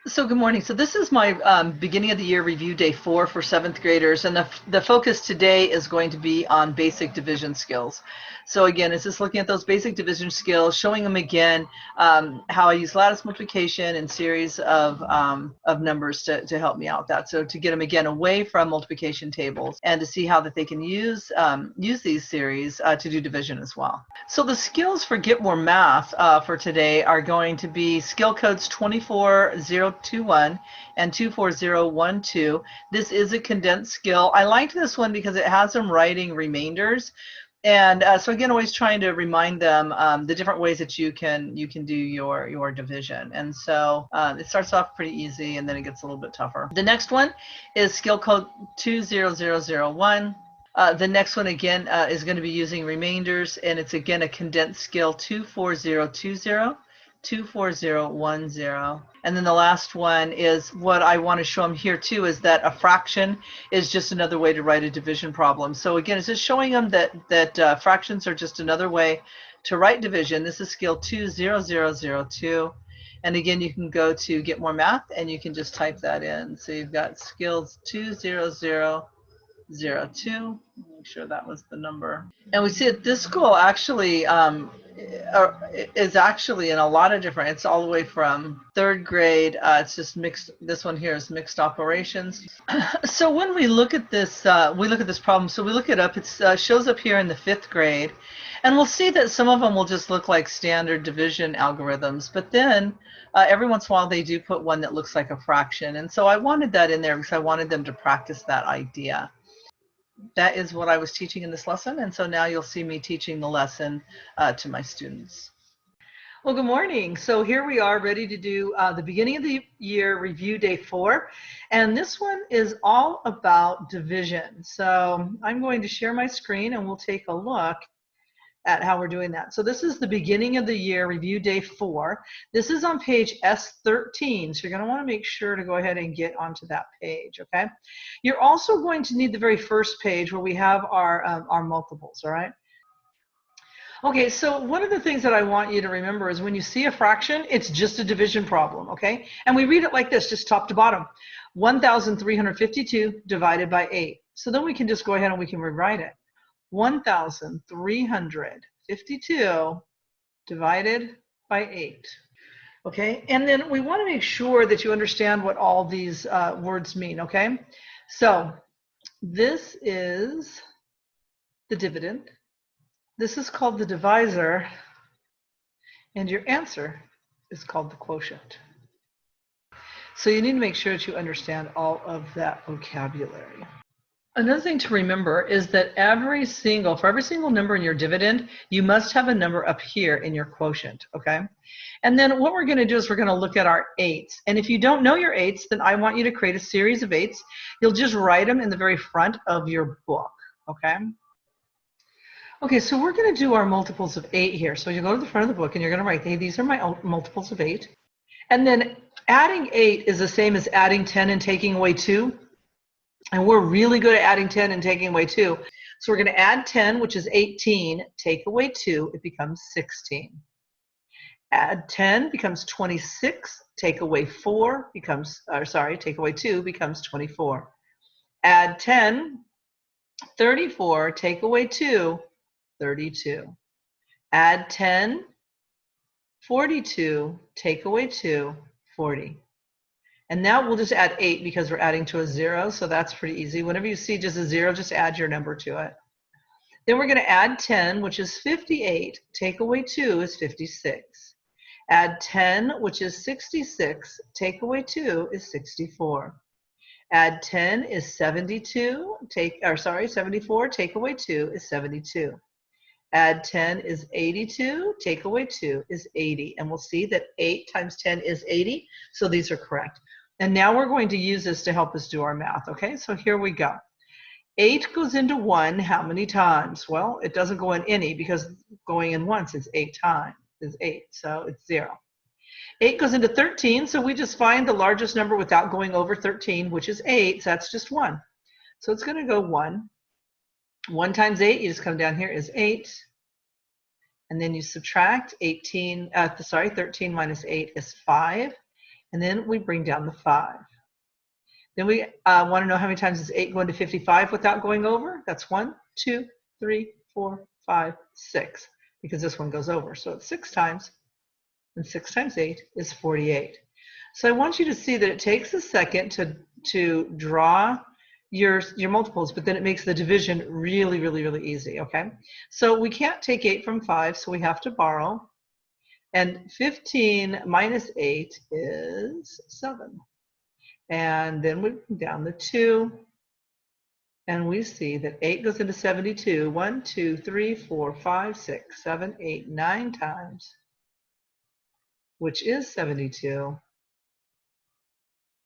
So good morning. So this is my beginning of the year review day 4 for 7th graders, and the focus today is going to be on basic division skills. So again, it's just looking at those basic division skills, showing them again how I use lattice multiplication and series of numbers to help me out with that. So to get them again away from multiplication tables and to see how that they can use these series to do division as well. So the skills for Get More Math for today are going to be skill codes 24021 and 24012. This is a condensed skill. I liked this one because it has them writing remainders. And so again, always trying to remind them the different ways that you can do your division. And so it starts off pretty easy, and then it gets a little bit tougher. The next one is skill code 20001. The next one again is going to be using remainders, and it's again a condensed skill 24020, 24010. And then the last one is what I want to show them here too, is that a fraction is just another way to write a division problem. So again, it's just showing them that fractions are just another way to write division. This is skill 20002. And again, you can go to Get More Math and you can just type that in. So you've got skills 20002. Make sure that was the number. And we see that this school actually is actually in a lot of different, it's all the way from 3rd grade. It's just mixed. This one here is mixed operations. So when we look at this problem, so we look it up, it shows up here in the 5th grade. And we'll see that some of them will just look like standard division algorithms, but then every once in a while they do put one that looks like a fraction. And so I wanted that in there because I wanted them to practice that idea. That is what I was teaching in this lesson, and so now you'll see me teaching the lesson to my students. Well, good morning. So here we are ready to do the beginning of the year review day 4, and this one is all about division. So I'm going to share my screen and we'll take a look at how we're doing that. So this is the beginning of the year review day 4. This is on page S13. So you're going to want to make sure to go ahead and get onto that page, okay? You're also going to need the very first page where we have our multiples, all right? Okay, so one of the things that I want you to remember is when you see a fraction, it's just a division problem, okay? And we read it like this, just top to bottom. 1,352 divided by 8. So then we can just go ahead and we can rewrite it. 1,352 divided by 8. Okay, and then we want to make sure that you understand what all these words mean, okay? So this is the dividend. This is called the divisor, and your answer is called the quotient. So you need to make sure that you understand all of that vocabulary. Another thing to remember is that for every single number in your dividend, you must have a number up here in your quotient, okay? And then what we're going to do is we're going to look at our 8s. And if you don't know your 8s, then I want you to create a series of 8s. You'll just write them in the very front of your book, okay? Okay, so we're going to do our multiples of 8 here. So you go to the front of the book and you're going to write, hey, these are my multiples of 8. And then adding 8 is the same as adding 10 and taking away 2. And we're really good at adding 10 and taking away 2. So we're going to add 10, which is 18. Take away 2, it becomes 16. Add 10 becomes 26. Take away 4 becomes, take away 2 becomes 24. Add 10, 34. Take away 2, 32. Add 10, 42. Take away 2, 40. And now we'll just add 8 because we're adding to a 0, so that's pretty easy. Whenever you see just a 0, just add your number to it. Then we're going to add 10, which is 58. Take away 2 is 56. Add 10, which is 66. Take away 2 is 64. Add 10 is 72. 74. Take away 2 is 72. Add 10 is 82. Take away 2 is 80. And we'll see that 8 times 10 is 80. So these are correct. And now we're going to use this to help us do our math. Okay, so here we go. 8 goes into 1 how many times? Well, it doesn't go in any because going in once is 8 times. Is 8, so it's 0. 8 goes into 13, so we just find the largest number without going over 13, which is 8. So that's just 1. So it's going to go 1. 1 times 8, you just come down here, is 8. And then you subtract 13 minus 8 is 5. And then we bring down the 5. Then we want to know how many times is 8 going to 55 without going over? That's 1, 2, 3, 4, 5, 6, because this one goes over. So it's 6 times, and 6 times 8 is 48. So I want you to see that it takes a second to draw your multiples, but then it makes the division really, really, really easy, okay? So we can't take 8 from 5, so we have to borrow. And 15 minus 8 is 7. And then we bring down the 2, and we see that 8 goes into 72 1, 2, 3, 4, 5, 6, 7, 8, 9 times, which is 72.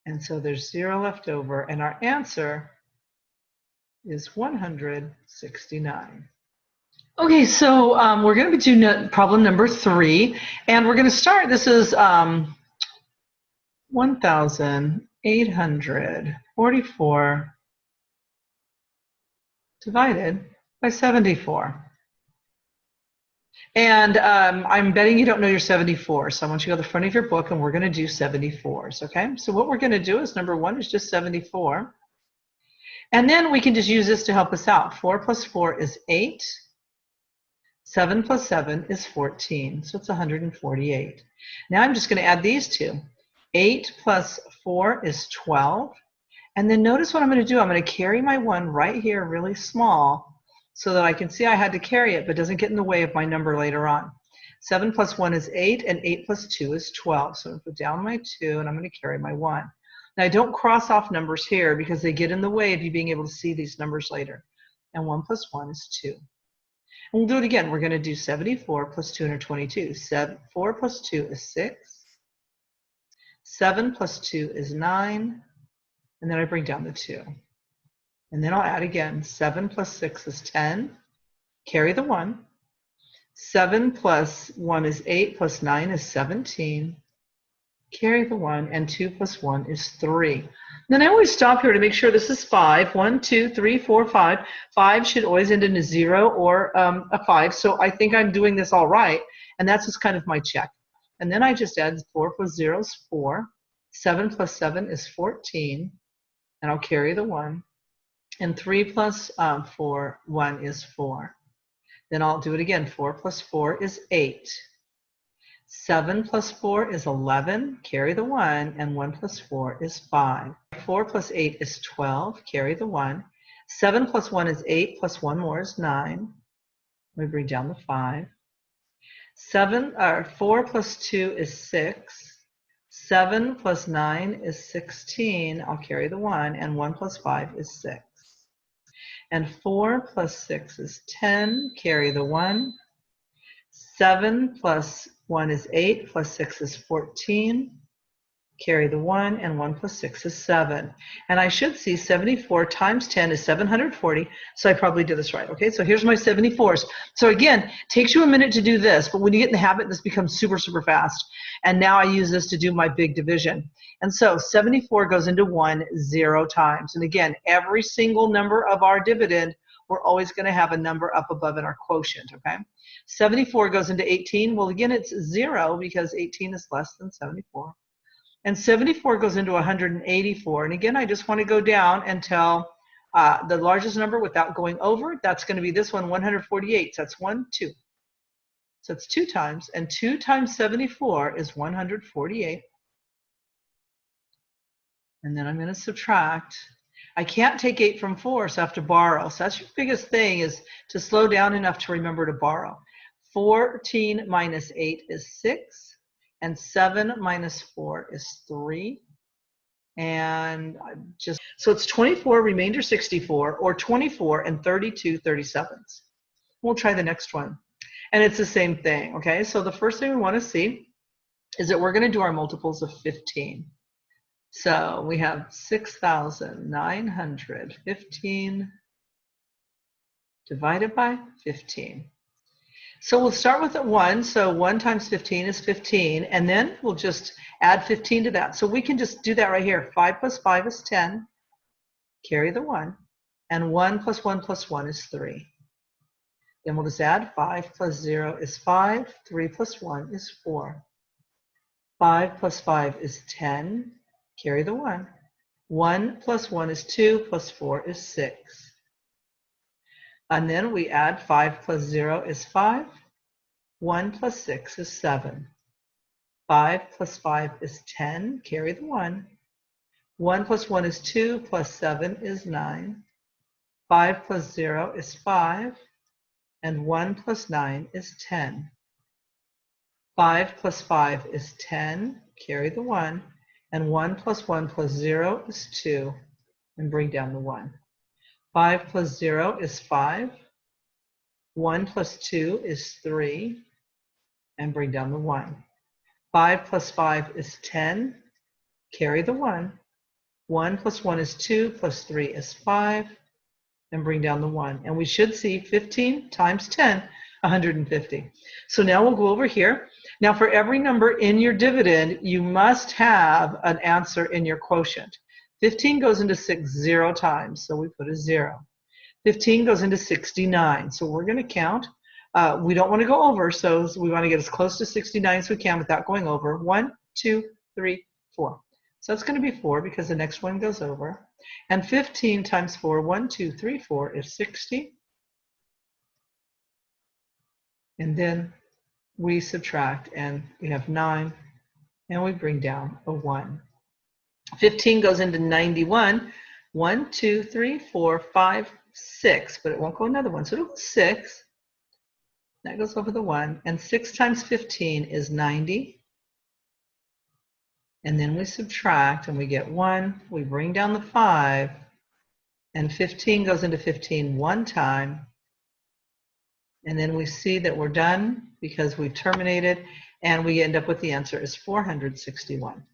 And so there's 0 left over, and our answer is 169. Okay, so we're going to be doing problem number 3, and we're going to start. This is 1,844 divided by 74. And I'm betting you don't know your 74, so I want you to go to the front of your book, and we're going to do 74s, okay? So what we're going to do is, number 1 is just 74. And then we can just use this to help us out. 4 plus 4 is 8. 7 plus 7 is 14, so it's 148. Now I'm just going to add these two. 8 plus 4 is 12. And then notice what I'm going to do. I'm going to carry my 1 right here really small so that I can see I had to carry it, but doesn't get in the way of my number later on. 7 plus 1 is 8, and 8 plus 2 is 12. So I'm going to put down my 2, and I'm going to carry my 1. Now I don't cross off numbers here because they get in the way of you being able to see these numbers later. And 1 plus 1 is 2. And we'll do it again. We're going to do 74 plus 222. 4 plus 2 is 6. 7 plus 2 is 9. And then I bring down the 2. And then I'll add again. 7 plus 6 is 10. Carry the 1. 7 plus 1 is 8, plus 9 is 17. Carry the 1, and 2 plus 1 is 3. Then I always stop here to make sure this is 5. 1, 2, 3, 4, 5. 5 should always end in a 0 or a 5. So I think I'm doing this all right. And that's just kind of my check. And then I just add 4 plus 0 is 4. 7 plus 7 is 14. And I'll carry the 1. And 3 plus 1 is 4. Then I'll do it again. 4 plus 4 is 8. 7 plus 4 is 11, carry the 1, and 1 plus 4 is 5. 4 plus 8 is 12, carry the 1. 7 plus 1 is 8, plus 1 more is 9. We bring down the 5. 4 plus 2 is 6. 7 plus 9 is 16, I'll carry the 1, and 1 plus 5 is 6. And 4 plus 6 is 10, carry the 1. 7 plus 1 is 8, plus 6 is 14. Carry the 1, and 1 plus 6 is 7. And I should see 74 times 10 is 740, so I probably did this right. Okay, so here's my 74s. So again, takes you a minute to do this, but when you get in the habit, this becomes super, super fast. And now I use this to do my big division. And so 74 goes into 1 0 times. And again, every single number of our dividend, we're always going to have a number up above in our quotient, okay? 74 goes into 18. Well, again, it's 0 because 18 is less than 74. And 74 goes into 184. And again, I just want to go down until the largest number without going over. That's going to be this one, 148. So that's 1, 2. So it's 2 times. And 2 times 74 is 148. And then I'm going to subtract. I can't take 8 from 4, so I have to borrow. So that's your biggest thing, is to slow down enough to remember to borrow. 14 minus 8 is 6, and 7 minus 4 is 3. And so it's 24, remainder 64, or 24 and 32 37ths. We'll try the next one. And it's the same thing, okay? So the first thing we want to see is that we're going to do our multiples of 15. So we have 6,915 divided by 15. So we'll start with a 1. So 1 times 15 is 15. And then we'll just add 15 to that. So we can just do that right here. 5 plus 5 is 10. Carry the 1. And 1 plus 1 plus 1 is 3. Then we'll just add 5 plus 0 is 5. 3 plus 1 is 4. 5 plus 5 is 10. Carry the 1. 1 plus 1 is 2, plus 4 is 6. And then we add 5 plus 0 is 5. 1 plus 6 is 7. 5 plus 5 is 10. Carry the 1. 1 plus 1 is 2, plus 7 is 9. 5 plus 0 is 5. And 1 plus 9 is 10. 5 plus 5 is 10. Carry the 1. And 1 plus 1 plus 0 is 2. And bring down the 1. 5 plus 0 is 5. 1 plus 2 is 3. And bring down the 1. 5 plus 5 is 10. Carry the 1. 1 plus 1 is 2, plus 3 is 5. And bring down the 1. And we should see 15 times 10, 150. So now we'll go over here. Now for every number in your dividend, you must have an answer in your quotient. 15 goes into 6 0 times, so we put a 0. 15 goes into 69, so we're going to count. We don't want to go over, so we want to get as close to 69 as we can without going over. 1, 2, 3, 4. So that's going to be 4 because the next one goes over. And 15 times 4, 1, 2, 3, 4 is 60. And then we subtract and we have 9 and we bring down a 1. 15 goes into 91. 1, 2, 3, 4, 5, 6, but it won't go another one. So it'll go 6. That goes over the 1. And 6 times 15 is 90. And then we subtract and we get 1. We bring down the 5. And 15 goes into 15 one time. And then we see that we're done because we've terminated. And we end up with the answer is 461.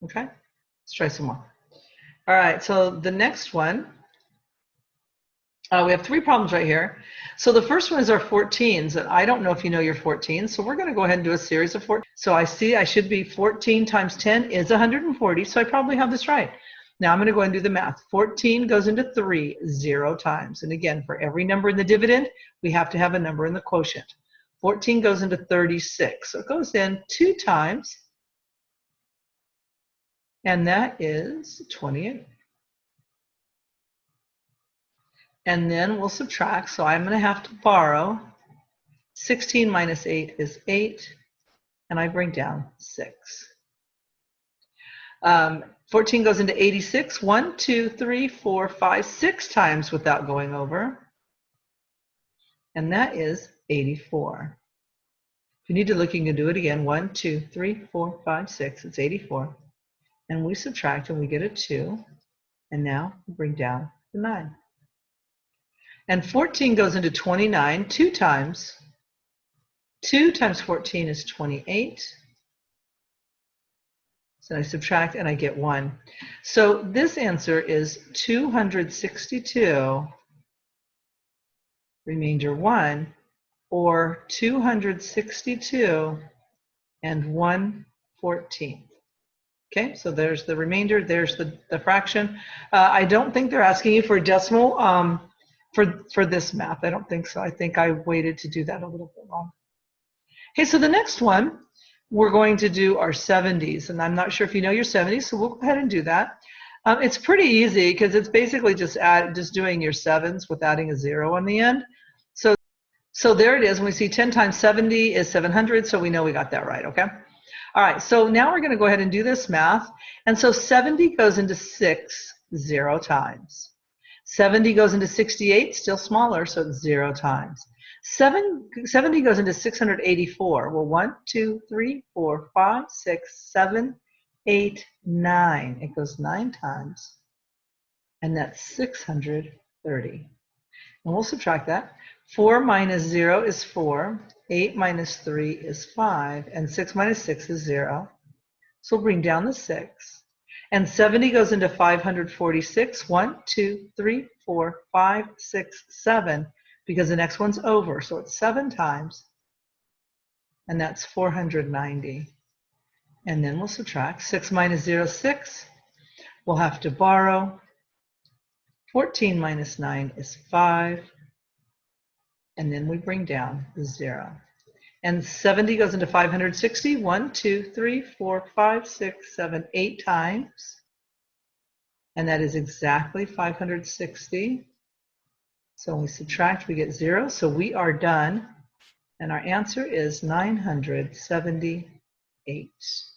Okay, let's try some more. All right, so the next one, we have 3 problems right here. So the first one is our 14s, and I don't know if you know your 14s, so we're going to go ahead and do a series of 14. So I see I should be 14 times 10 is 140, so I probably have this right. Now I'm going to go ahead and do the math. 14 goes into 3 0 times, and again, for every number in the dividend, we have to have a number in the quotient. 14 goes into 36, so it goes in 2 times, and that is 28. And then we'll subtract, so I'm going to have to borrow. 16 minus 8 is 8, and I bring down 6. 14 goes into 86, 1, 2, 3, 4, 5, 6 times without going over, and that is 84. If you need to look, you can do it again. 1, 2, 3, 4, 5, 6, it's 84. And we subtract and we get a 2, and now we bring down the 9. And 14 goes into 29 2 times. 2 times 14 is 28. So I subtract and I get 1. So this answer is 262, remainder 1, or 262 and 1/14. Okay, so there's the remainder, there's the fraction. I don't think they're asking you for a decimal for this math. I don't think so. I think I waited to do that a little bit long. Okay, so the next one, we're going to do our 70s, and I'm not sure if you know your 70s, so we'll go ahead and do that. It's pretty easy because it's basically just doing your 7s with adding a 0 on the end. So there it is. When we see 10 times 70 is 700, so we know we got that right, okay? All right, so now we're going to go ahead and do this math. And so 70 goes into 6 0 times. 70 goes into 68, still smaller, so it's 0 times. 70 goes into 684. Well, 1, 2, 3, 4, 5, 6, 7, 8, 9. It goes 9 times, and that's 630. And we'll subtract that. 4 minus 0 is 4. 8 minus 3 is 5. And 6 minus 6 is 0. So we'll bring down the 6. And 70 goes into 546. 1, 2, 3, 4, 5, 6, 7. Because the next one's over. So it's 7 times. And that's 490. And then we'll subtract. 6 minus 0 is 6. We'll have to borrow. 14 minus 9 is 5. And then we bring down the 0. And 70 goes into 560. 1, 2, 3, 4, 5, 6, 7, 8 times. And that is exactly 560. So when we subtract, we get 0. So we are done. And our answer is 978. Let's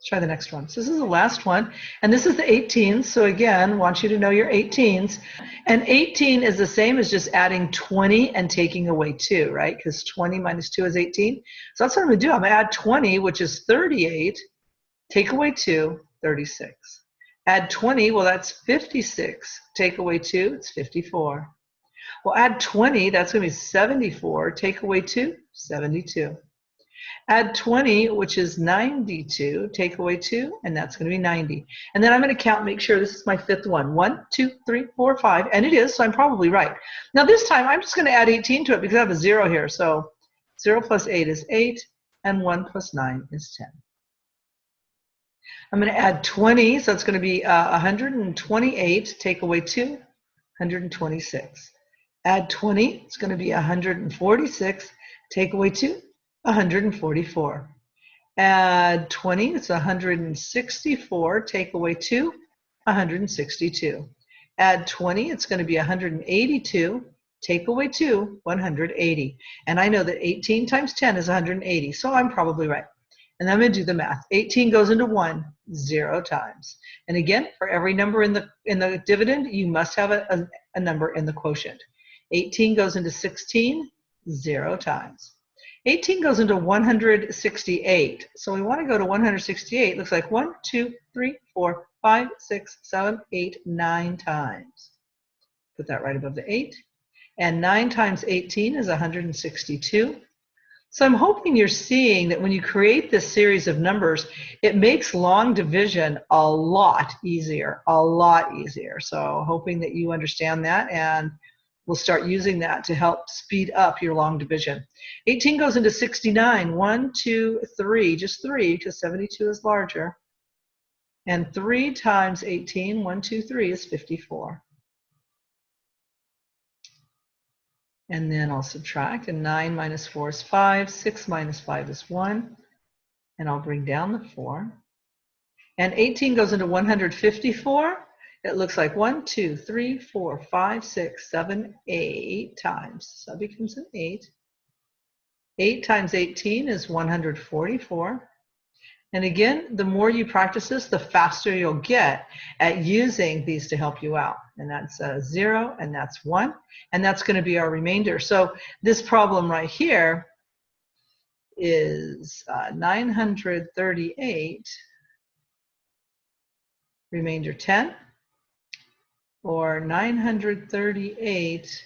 try the next one. So this is the last one. And this is the 18s. So again, I want you to know your 18s. And 18 is the same as just adding 20 and taking away 2, right? Because 20 minus 2 is 18. So that's what I'm going to do. I'm going to add 20, which is 38. Take away 2, 36. Add 20, well, that's 56. Take away 2, it's 54. Well, add 20, that's going to be 74. Take away 2, 72. Add 20, which is 92. Take away 2, and that's going to be 90. And then I'm going to count, make sure this is my fifth one. 1, 2, 3, 4, 5. And it is, so I'm probably right. Now this time, I'm just going to add 18 to it because I have a 0 here. So 0 plus 8 is 8, and 1 plus 9 is 10. I'm going to add 20, so it's going to be 128. Take away 2, 126. Add 20, it's going to be 146. Take away 2, 144. Add 20, it's 164. Take away 2, 162. Add 20, it's going to be 182. Take away 2, 180. And I know that 18 times 10 is 180, so I'm probably right. And I'm going to do the math. 18 goes into 1 0 times. And again, for every number in the dividend, you must have a number in the quotient. 18 goes into 16 0 times. 18 goes into 168. So we want to go to 168. Looks like 1, 2, 3, 4, 5, 6, 7, 8, 9 times. Put that right above the 8. And 9 times 18 is 162. So I'm hoping you're seeing that when you create this series of numbers, it makes long division a lot easier, a lot easier. So hoping that you understand that, and we'll start using that to help speed up your long division. 18 goes into 69. 1, 2, 3, just 3, because 72 is larger. And 3 times 18, 1, 2, 3 is 54. And then I'll subtract, and 9 minus 4 is 5, 6 minus 5 is 1, and I'll bring down the 4. And 18 goes into 154. It looks like 1, 2, 3, 4, 5, 6, 7, 8 times. So that becomes an 8. 8 times 18 is 144. And again, the more you practice this, the faster you'll get at using these to help you out. And that's 0, and that's 1, and that's going to be our remainder. So this problem right here is 938, remainder 10, or 938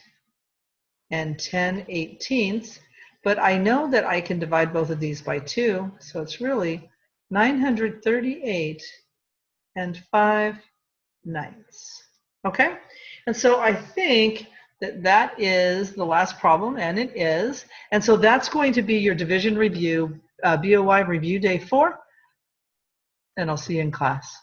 and 10/18. But I know that I can divide both of these by 2, so it's really 938 and 5/9. Okay? And so I think that that is the last problem, and it is. And so that's going to be your division review, BOY review day 4, and I'll see you in class.